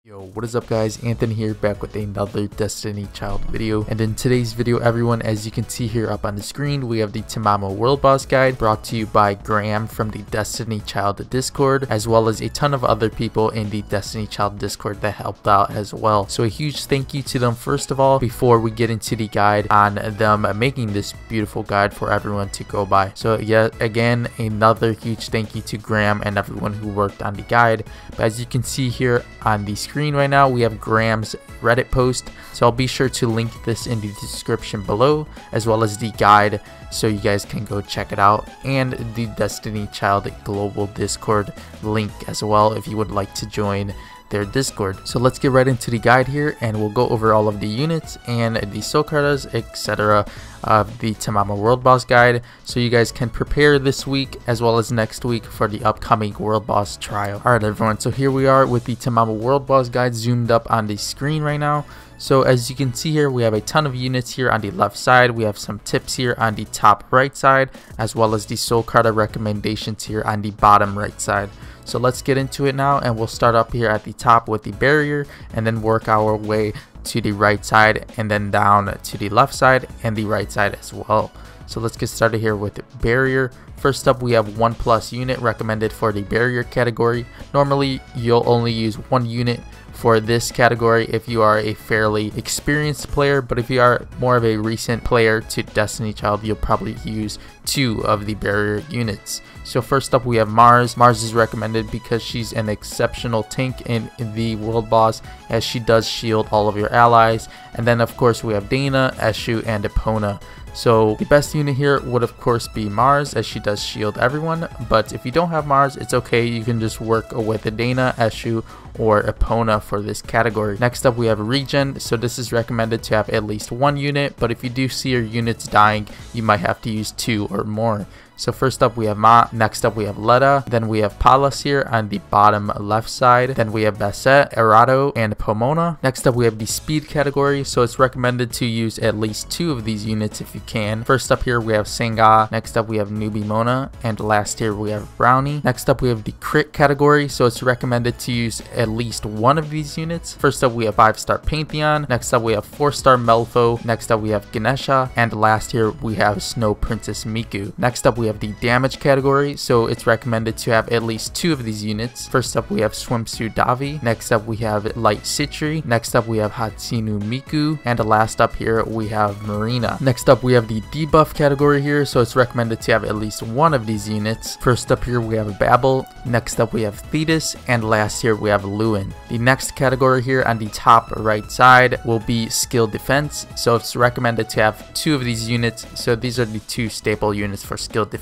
Yo, what is up guys, Anthony here, back with another Destiny Child video. And in today's video everyone, as you can see here up on the screen, we have the Tamamo World Boss Guide brought to you by Graham from the Destiny Child Discord, as well as a ton of other people in the Destiny Child Discord that helped out as well. So a huge thank you to them first of all, before we get into the guide on them making this beautiful guide for everyone to go by. So yeah, again, another huge thank you to Graham and everyone who worked on the guide. But as you can see here on the screen right now, we have Graham's Reddit post, so I'll be sure to link this in the description below, as well as the guide, so you guys can go check it out, and the Destiny Child global Discord link as well if you would like to join their Discord. So let's get right into the guide here, and we'll go over all of the units and the soul cards, etc. of the Tamamo World Boss Guide, so you guys can prepare this week as well as next week for the upcoming World Boss trial. Alright everyone, so here we are with the Tamamo World Boss Guide zoomed up on the screen right now. So as you can see here, we have a ton of units here on the left side. We have some tips here on the top right side, as well as the soul card recommendations here on the bottom right side. So let's get into it now, and we'll start up here at the top with the barrier, and then work our way to the right side, and then down to the left side and the right side as well. So let's get started here with the barrier. First up, we have 1+ unit recommended for the barrier category. Normally you'll only use 1 unit for this category if you are a fairly experienced player, but if you are more of a recent player to Destiny Child, you'll probably use 2 of the barrier units. So first up, we have Mars. Mars is recommended because she's an exceptional tank in the World Boss, as she does shield all of your allies. And then of course we have Dana, Eshu, and Epona. So the best unit here would of course be Mars, as she does shield everyone, but if you don't have Mars, it's okay, you can just work with Dana, Eshu, or Epona for this category. Next up, we have Regen. So this is recommended to have at least 1 unit, but if you do see your units dying, you might have to use 2 or more. So first up, we have Ma. Next up, we have Leda. Then we have Palas here on the bottom left side. Then we have Basset, Erado, and Pomona. Next up, we have the speed category. So it's recommended to use at least 2 of these units if you can. First up here, we have Senga. Next up, we have Newbie Mona. And last here, we have Brownie. Next up, we have the crit category. So it's recommended to use at least 1 of these units. First up, we have 5-star Pantheon. Next up, we have 4-star Melfo. Next up, we have Ganesha. And last here, we have Snow Princess Miku. Next up, we have the damage category, so it's recommended to have at least 2 of these units. First up, we have Swimsuit Davi. Next up, we have Light Citri. Next up, we have Hatsinu Miku. And last up here, we have Marina. Next up, we have the debuff category here, so it's recommended to have at least 1 of these units. First up here, we have Babel. Next up, we have Thetis. And last here, we have Lewin. The next category here on the top right side will be skill defense, so it's recommended to have 2 of these units. So these are the 2 staple units for skill defense.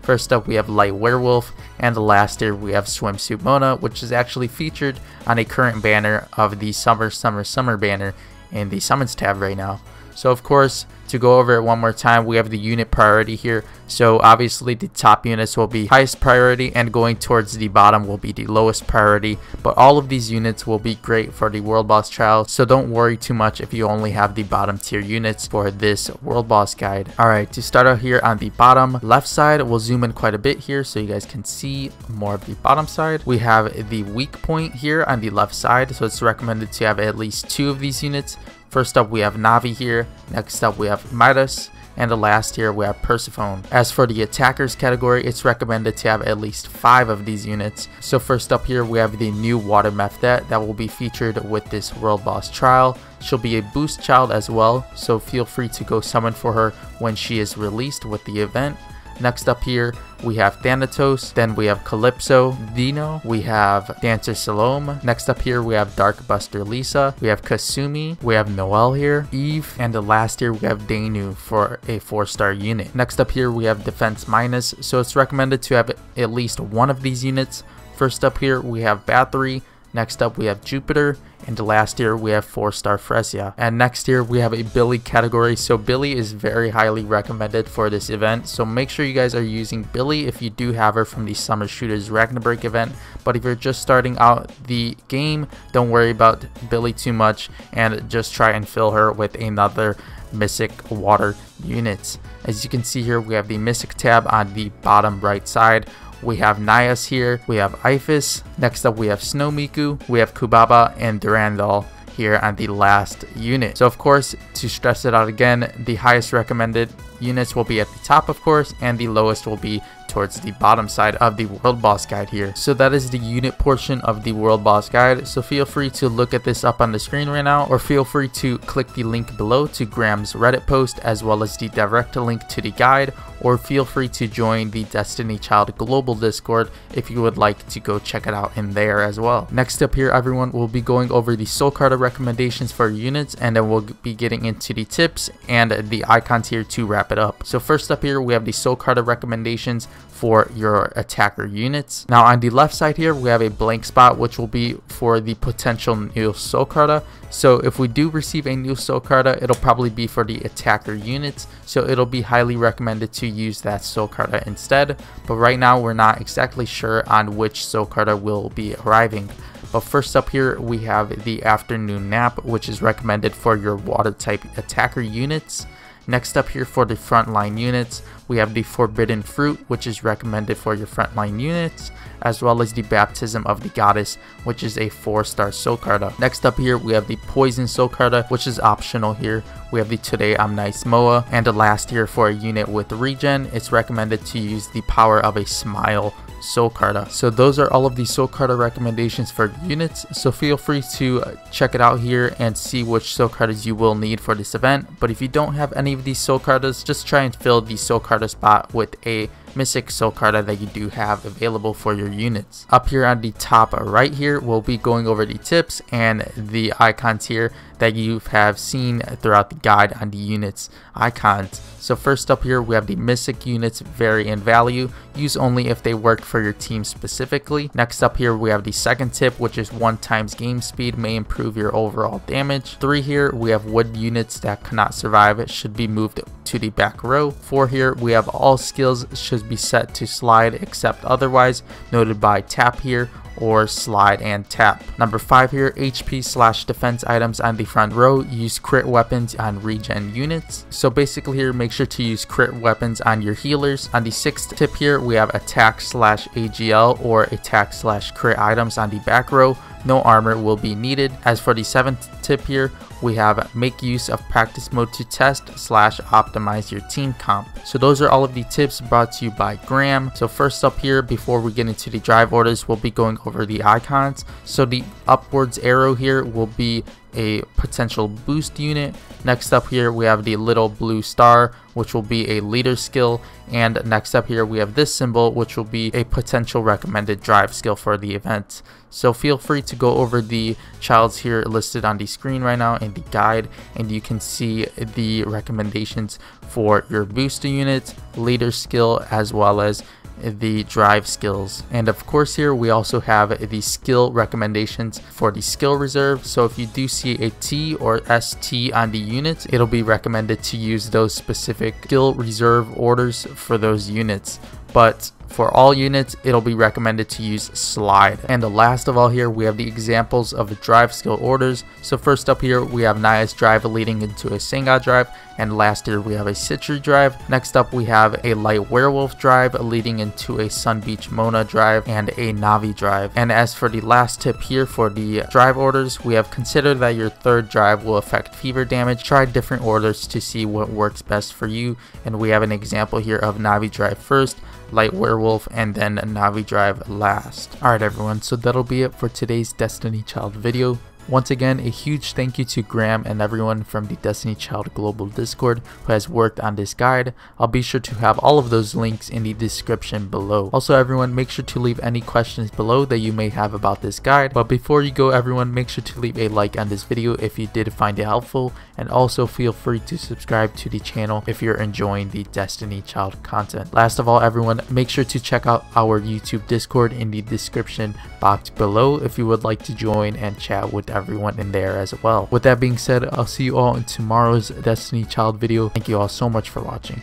First up, we have Light Werewolf, and last here we have Swimsuit Mona, which is actually featured on a current banner of the Summer banner in the Summons tab right now. So of course, to go over it one more time, we have the unit priority here. So obviously the top units will be highest priority, and going towards the bottom will be the lowest priority. But all of these units will be great for the World Boss trial, so don't worry too much if you only have the bottom tier units for this World Boss Guide. Alright, to start out here on the bottom left side, we'll zoom in quite a bit here so you guys can see more of the bottom side. We have the weak point here on the left side, so it's recommended to have at least 2 of these units. First up, we have Navi here. Next up, we have Midas. And the last here, we have Persephone. As for the attackers category, it's recommended to have at least 5 of these units. So first up here, we have the new Water Mephdet that will be featured with this World Boss trial. She'll be a boost child as well, so feel free to go summon for her when she is released with the event. Next up here, we have Thanatos, then we have Calypso, Dino, we have Dancer Salome. Next up here, we have Dark Buster Lisa, we have Kasumi, we have Noelle here, Eve, and the last here we have Danu for a 4-star unit. Next up here, we have Defense Minus, so it's recommended to have at least 1 of these units. First up here, we have Bathory. Next up, we have Jupiter. And last here, we have 4-star Fresia. And next here, we have a Billy category. So Billy is very highly recommended for this event. So make sure you guys are using Billy if you do have her from the Summer Shooters Ragnarok event. But if you're just starting out the game, don't worry about Billy too much, and just try and fill her with another Mystic Water units. As you can see here, we have the Mystic tab on the bottom right side, we have Nias here, we have Ifis, next up we have Snow Miku, we have Kubaba, and Durandal here on the last unit. So of course, to stress it out again, the highest recommended units will be at the top, of course, and the lowest will be towards the bottom side of the world boss guide here. So that is the unit portion of the world boss guide. So feel free to look at this up on the screen right now, or feel free to click the link below to Graham's Reddit post, as well as the direct link to the guide, or feel free to join the Destiny Child global Discord if you would like to go check it out in there as well. Next up here, everyone, we'll be going over the Soul Carta recommendations for units, and then we'll be getting into the tips and the icons here to wrap it up. So first up here, we have the Soul Carta recommendations for your attacker units. Now on the left side here, we have a blank spot, which will be for the potential new Soul Carta. So if we do receive a new Soul Carta, it'll probably be for the attacker units, so it'll be highly recommended to use that Soul Carta instead. But right now we're not exactly sure on which Soul Carta will be arriving. But first up here, we have the Afternoon Nap, which is recommended for your water type attacker units. Next up here for the frontline units, we have the Forbidden Fruit, which is recommended for your frontline units, as well as the Baptism of the Goddess, which is a 4-star Soul Carta. Next up here, we have the Poison Soul Carta, which is optional here. We have the Today I'm Nice Moa, and the last here for a unit with Regen, it's recommended to use the Power of a Smile Soul Carta. So those are all of the Soul Carta recommendations for units, so feel free to check it out here and see which Soul Cartas you will need for this event. But if you don't have any of these Soul Cartas, just try and fill the Soul Carta spot with a Mythic Soul Carta that you do have available for your units. Up here on the top right here, we'll be going over the tips and the icons here that you have seen throughout the guide on the units icons. So first up here, we have the Mythic units vary in value. Use only if they work for your team specifically. Next up here, we have the second tip, which is 1x game speed may improve your overall damage. 3 here, we have wood units that cannot survive. It should be moved to the back row. 4 here, we have all skills should be set to slide except otherwise noted by tap here, or slide and tap. Number 5 here, HP/defense items on the front row. Use crit weapons on regen units. So basically here, make sure to use crit weapons on your healers. On the 6th tip here, we have attack/AGL or attack/crit items on the back row. No armor will be needed. As for the 7th tip here, we have make use of practice mode to test/optimize your team comp. So those are all of the tips brought to you by Graham. So first up here, before we get into the drive orders, we'll be going over the icons. So the upwards arrow here will be a potential boost unit. Next up here, we have the little blue star, which will be a leader skill, and next up here we have this symbol, which will be a potential recommended drive skill for the event. So feel free to go over the childs here listed on the screen right now in the guide, and you can see the recommendations for your booster unit, leader skill, as well as the drive skills. And of course here we also have the skill recommendations for the skill reserve. So if you do see a T or ST on the units, it'll be recommended to use those specific skill reserve orders for those units. But for all units, it'll be recommended to use slide. And the last of all here, we have the examples of the drive skill orders. So first up here, we have Nias drive leading into a Senga drive, and last here we have a Citri drive. Next up, we have a Light Werewolf drive leading into a Sun Beach Mona drive and a Navi drive. And as for the last tip here for the drive orders, we have considered that your third drive will affect fever damage. Try different orders to see what works best for you. And we have an example here of Navi drive first, Light Werewolf, and then Navi drive last. Alright everyone, so that'll be it for today's Destiny Child video. Once again, a huge thank you to Graham and everyone from the Destiny Child Global Discord who has worked on this guide. I'll be sure to have all of those links in the description below. Also everyone, make sure to leave any questions below that you may have about this guide. But before you go everyone, make sure to leave a like on this video if you did find it helpful, and also feel free to subscribe to the channel if you're enjoying the Destiny Child content. Last of all everyone, make sure to check out our YouTube Discord in the description box below if you would like to join and chat with everyone in there as well. With that being said, I'll see you all in tomorrow's Destiny Child video. Thank you all so much for watching.